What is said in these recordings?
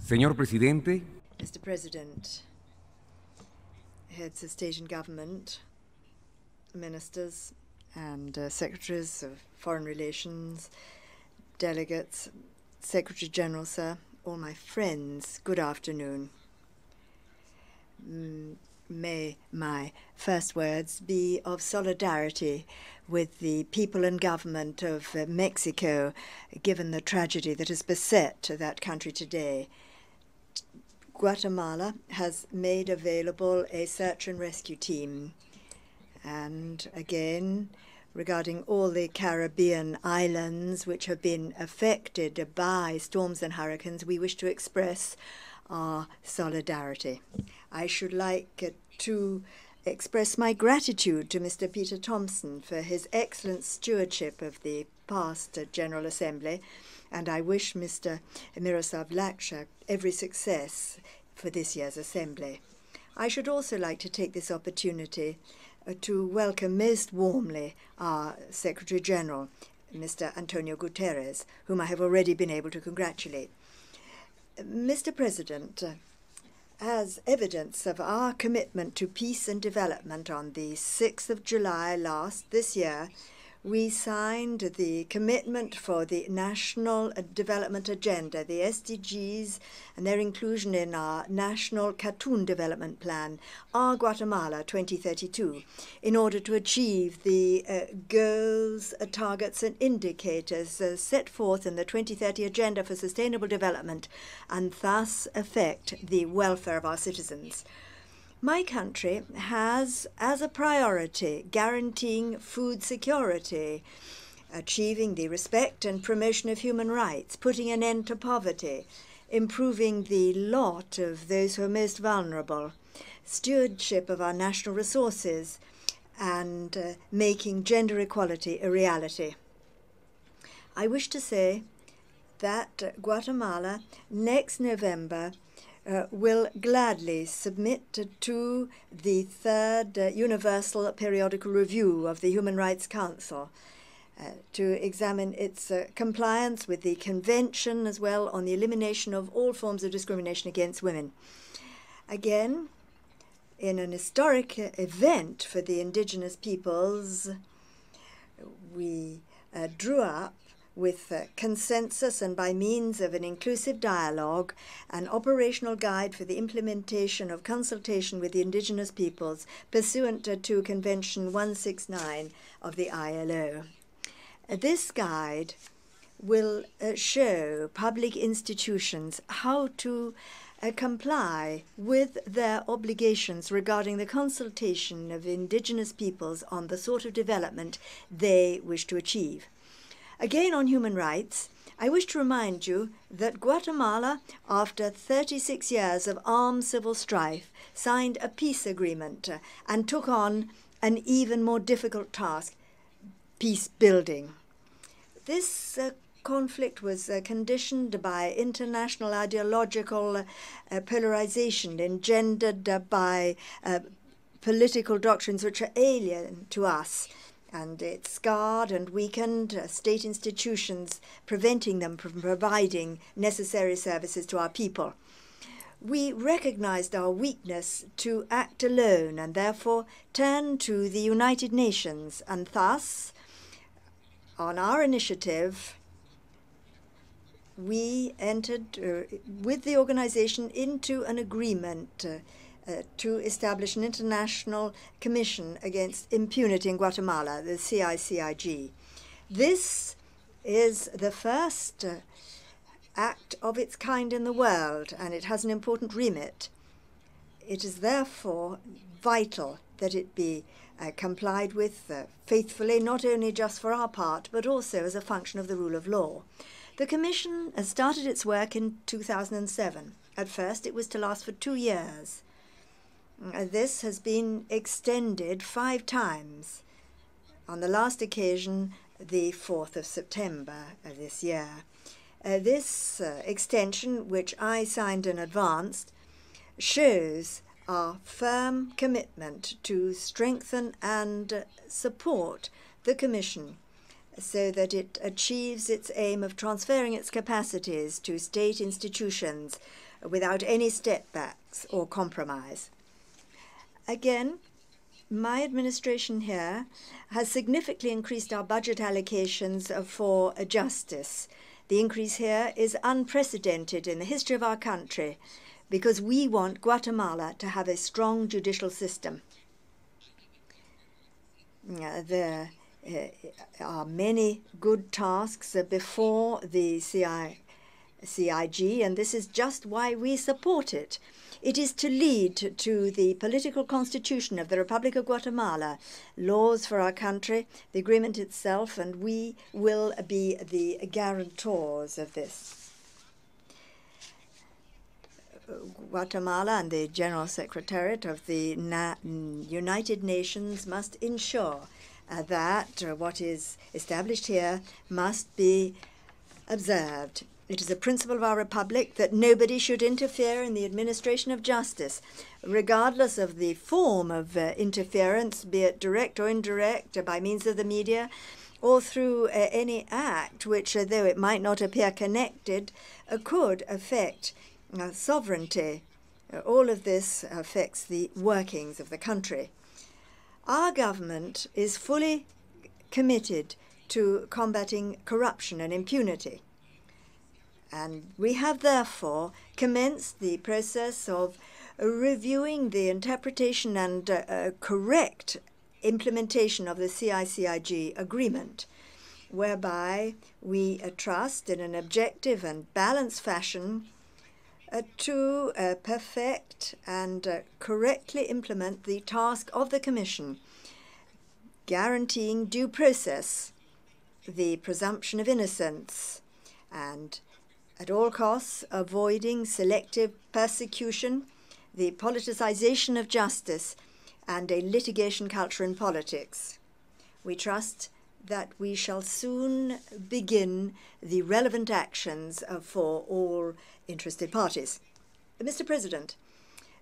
Señor Presidente, Mr. President, heads of state and government, ministers and secretaries of foreign relations, delegates, Secretary General, sir, all my friends, good afternoon. May my first words be of solidarity with the people and government of Mexico, given the tragedy that has beset that country today. Guatemala has made available a search and rescue team. And again, regarding all the Caribbean islands which have been affected by storms and hurricanes, we wish to express our solidarity. I should like to express my gratitude to Mr. Peter Thompson for his excellent stewardship of the past General Assembly, and I wish Mr. Miroslav Lajčák every success for this year's Assembly. I should also like to take this opportunity to welcome most warmly our Secretary General, Mr. Antonio Guterres, whom I have already been able to congratulate. Mr. President, as evidence of our commitment to peace and development, on the 6th of July this year, we signed the commitment for the National Development Agenda, the SDGs, and their inclusion in our National Cartoon Development Plan, our Guatemala 2032, in order to achieve the goals, targets, and indicators set forth in the 2030 Agenda for Sustainable Development, and thus affect the welfare of our citizens. My country has as a priority guaranteeing food security, achieving the respect and promotion of human rights, putting an end to poverty, improving the lot of those who are most vulnerable, stewardship of our national resources, and making gender equality a reality. I wish to say that Guatemala next November will gladly submit to the third Universal Periodical Review of the Human Rights Council to examine its compliance with the Convention, as well on the elimination of all forms of discrimination against women. Again, in an historic event for the indigenous peoples, we drew up with consensus and by means of an inclusive dialogue, an operational guide for the implementation of consultation with the indigenous peoples pursuant to Convention 169 of the ILO. This guide will show public institutions how to comply with their obligations regarding the consultation of indigenous peoples on the sort of development they wish to achieve. Again, on human rights, I wish to remind you that Guatemala, after 36 years of armed civil strife, signed a peace agreement and took on an even more difficult task, peace building. This conflict was conditioned by international ideological polarization engendered by political doctrines which are alien to us, and it scarred and weakened state institutions, preventing them from providing necessary services to our people. We recognized our weakness to act alone and therefore turned to the United Nations, and thus, on our initiative, we entered with the organization into an agreement to establish an international commission against impunity in Guatemala, the CICIG. This is the first act of its kind in the world, and it has an important remit. It is therefore vital that it be complied with faithfully, not only just for our part, but also as a function of the rule of law. The Commission has started its work in 2007. At first, it was to last for 2 years. This has been extended 5 times. On the last occasion, the 4th of September this year. This extension, which I signed in advance, shows our firm commitment to strengthen and support the Commission so that it achieves its aim of transferring its capacities to state institutions without any step-backs or compromise. Again, my administration here has significantly increased our budget allocations for justice. The increase here is unprecedented in the history of our country because we want Guatemala to have a strong judicial system. There are many good tasks before the CIG, and this is just why we support it. It is to lead to the political constitution of the Republic of Guatemala, laws for our country, the agreement itself, and we will be the guarantors of this. Guatemala and the General Secretariat of the United Nations must ensure that what is established here must be observed. It is a principle of our republic that nobody should interfere in the administration of justice, regardless of the form of interference, be it direct or indirect, by means of the media, or through any act which, though it might not appear connected, could affect sovereignty. All of this affects the workings of the country. Our government is fully committed to combating corruption and impunity. And we have therefore commenced the process of reviewing the interpretation and correct implementation of the CICIG agreement, whereby we trust in an objective and balanced fashion to perfect and correctly implement the task of the Commission, guaranteeing due process, the presumption of innocence, and at all costs avoiding selective persecution, the politicization of justice, and a litigation culture in politics. We trust that we shall soon begin the relevant actions for all interested parties. Mr. President,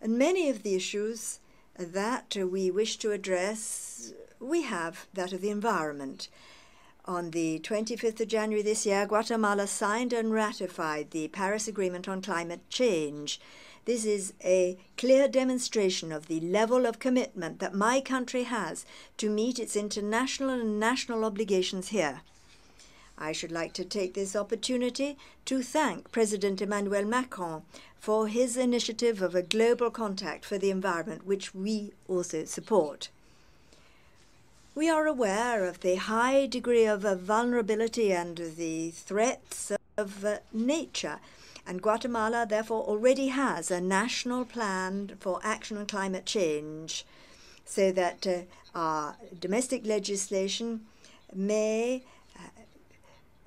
many of the issues that we wish to address, we have that of the environment. On the 25th of January this year, Guatemala signed and ratified the Paris Agreement on Climate Change. This is a clear demonstration of the level of commitment that my country has to meet its international and national obligations here. I should like to take this opportunity to thank President Emmanuel Macron for his initiative of a global compact for the environment, which we also support. We are aware of the high degree of vulnerability and the threats of nature, and Guatemala therefore already has a national plan for action on climate change, so that our domestic legislation may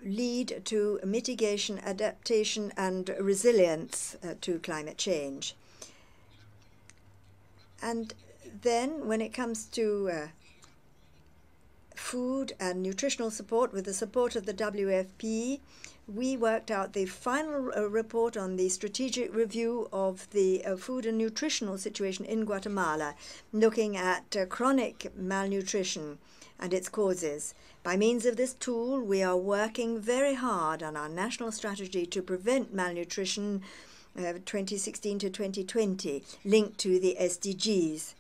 lead to mitigation, adaptation, and resilience to climate change. And then when it comes to food and nutritional support, with the support of the WFP, we worked out the final report on the strategic review of the food and nutritional situation in Guatemala, looking at chronic malnutrition and its causes. By means of this tool, we are working very hard on our national strategy to prevent malnutrition 2016 to 2020, linked to the SDGs.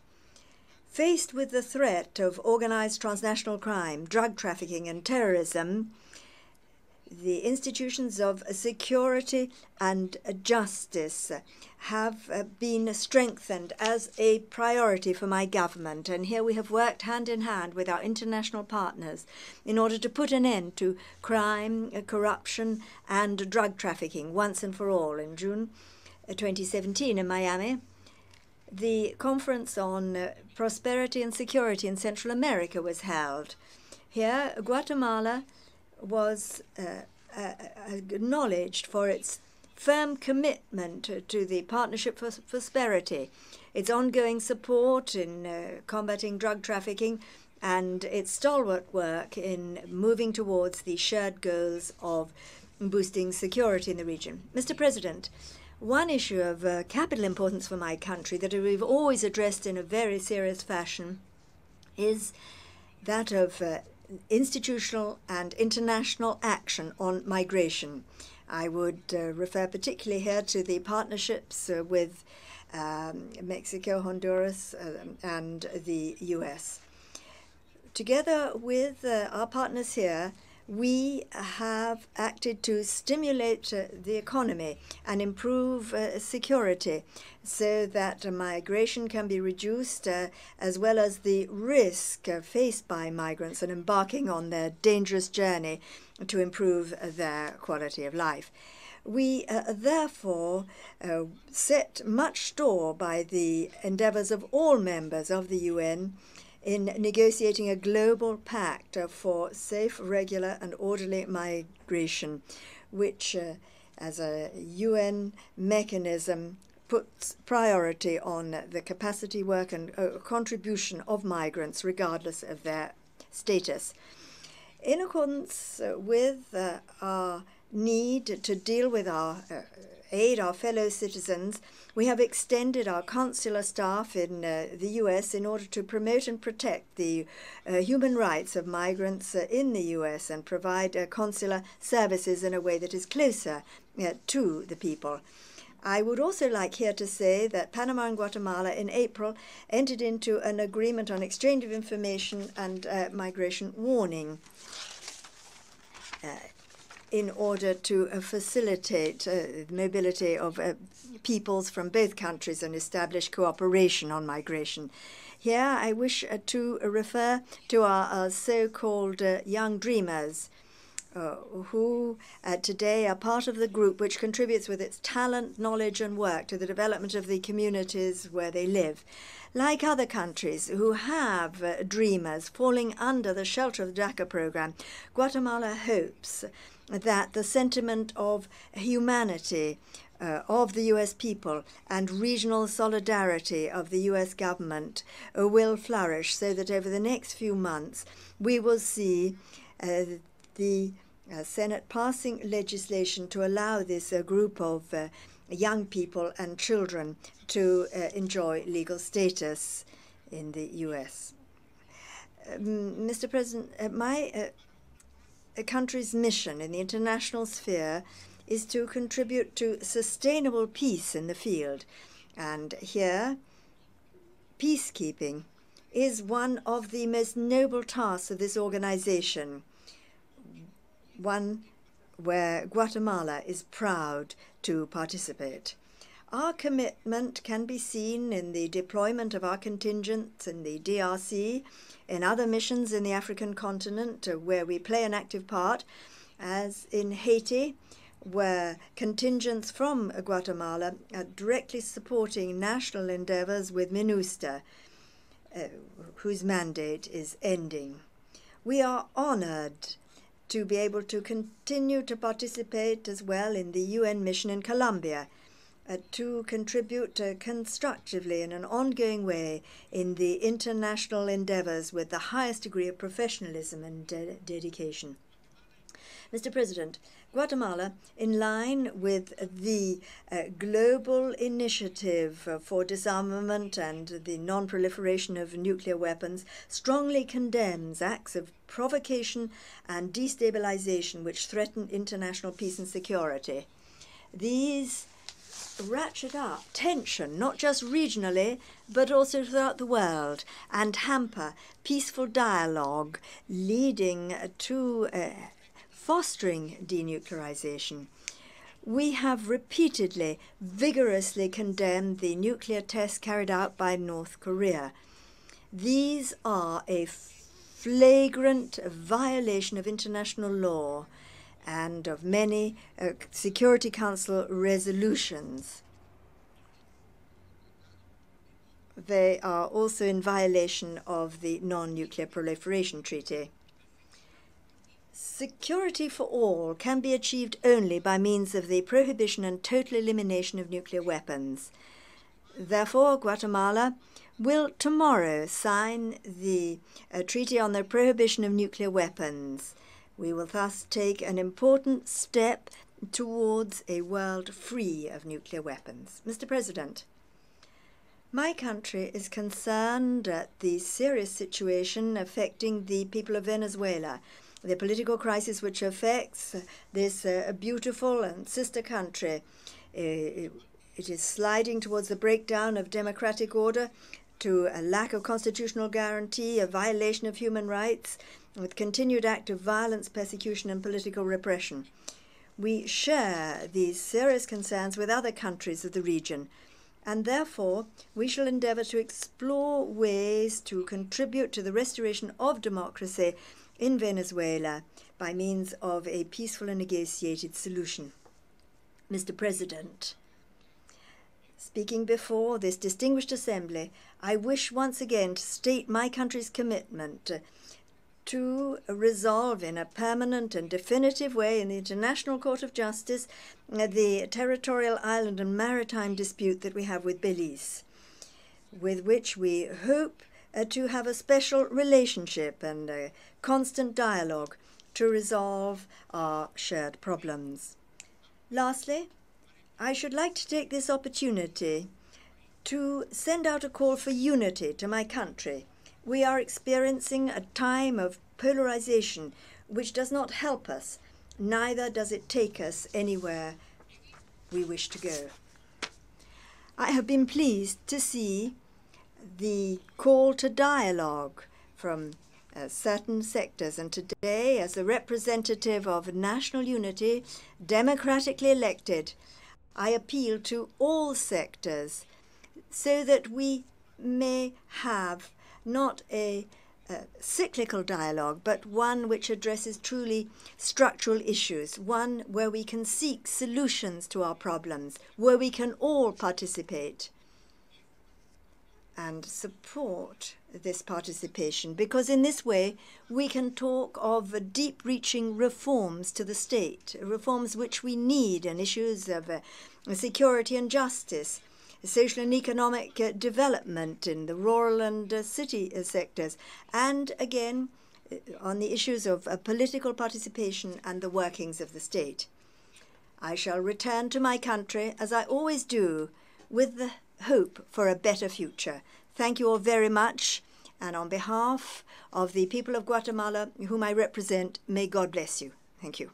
Faced with the threat of organized transnational crime, drug trafficking, and terrorism, the institutions of security and justice have been strengthened as a priority for my government. And here we have worked hand in hand with our international partners in order to put an end to crime, corruption, and drug trafficking once and for all. In June 2017 in Miami, the Conference on Prosperity and Security in Central America was held. Here, Guatemala was acknowledged for its firm commitment to the Partnership for Prosperity, its ongoing support in combating drug trafficking, and its stalwart work in moving towards the shared goals of boosting security in the region. Mr. President, one issue of capital importance for my country that we've always addressed in a very serious fashion is that of institutional and international action on migration. I would refer particularly here to the partnerships with Mexico, Honduras, and the US. Together with our partners here, we have acted to stimulate the economy and improve security so that migration can be reduced, as well as the risk faced by migrants in embarking on their dangerous journey to improve their quality of life. We therefore set much store by the endeavors of all members of the UN in negotiating a global pact for safe, regular, and orderly migration, which, as a UN mechanism, puts priority on the capacity work and contribution of migrants, regardless of their status. In accordance with our need to deal with aid our fellow citizens, we have extended our consular staff in the US in order to promote and protect the human rights of migrants in the US and provide consular services in a way that is closer to the people. I would also like here to say that Panama and Guatemala in April entered into an agreement on exchange of information and migration warning in order to facilitate mobility of peoples from both countries and establish cooperation on migration. Here I wish to refer to our so-called young dreamers, who today are part of the group which contributes with its talent, knowledge, and work to the development of the communities where they live. Like other countries who have dreamers falling under the shelter of the DACA program, Guatemala hopes that the sentiment of humanity of the U.S. people and regional solidarity of the U.S. government will flourish, so that over the next few months we will see the Senate passing legislation to allow this group of young people and children to enjoy legal status in the U.S. Mr. President, my country's mission in the international sphere is to contribute to sustainable peace in the field. And here, peacekeeping is one of the most noble tasks of this organization, one where Guatemala is proud to participate. Our commitment can be seen in the deployment of our contingents in the DRC, in other missions in the African continent where we play an active part, as in Haiti, where contingents from Guatemala are directly supporting national endeavors with MINUSTA, whose mandate is ending. We are honored to be able to continue to participate as well in the UN mission in Colombia, to contribute constructively in an ongoing way in the international endeavors with the highest degree of professionalism and dedication. Mr. President, Guatemala, in line with the global initiative for disarmament and the non-proliferation of nuclear weapons, strongly condemns acts of provocation and destabilization which threaten international peace and security. These ratchet up tension, not just regionally, but also throughout the world, and hamper peaceful dialogue, leading to fostering denuclearization. We have repeatedly, vigorously condemned the nuclear tests carried out by North Korea. These are a flagrant violation of international law and of many Security Council resolutions. They are also in violation of the Non-Nuclear Proliferation Treaty. Security for all can be achieved only by means of the prohibition and total elimination of nuclear weapons. Therefore, Guatemala will tomorrow sign the Treaty on the Prohibition of Nuclear Weapons. We will thus take an important step towards a world free of nuclear weapons. Mr. President, My country is concerned at the serious situation affecting the people of Venezuela, the political crisis which affects this beautiful and sister country. It is sliding towards the breakdown of democratic order, to a lack of constitutional guarantee, a violation of human rights, with continued act of violence, persecution, and political repression. We share these serious concerns with other countries of the region, and therefore we shall endeavour to explore ways to contribute to the restoration of democracy in Venezuela by means of a peaceful and negotiated solution. Mr. President, speaking before this distinguished assembly, I wish once again to state my country's commitment to resolve in a permanent and definitive way in the International Court of Justice the territorial island and maritime dispute that we have with Belize, with which we hope to have a special relationship and a constant dialogue to resolve our shared problems. Lastly, I should like to take this opportunity to send out a call for unity to my country. We are experiencing a time of polarization which does not help us, neither does it take us anywhere we wish to go. I have been pleased to see the call to dialogue from certain sectors, and today, as a representative of national unity, democratically elected, I appeal to all sectors so that we may have not a cyclical dialogue, but one which addresses truly structural issues, one where we can seek solutions to our problems, where we can all participate and support this participation, because in this way we can talk of deep-reaching reforms to the state, reforms which we need in issues of security and justice, social and economic development in the rural and city sectors, and again on the issues of political participation and the workings of the state. I shall return to my country, as I always do, with the hope for a better future. Thank you all very much, and on behalf of the people of Guatemala, whom I represent, may God bless you. Thank you.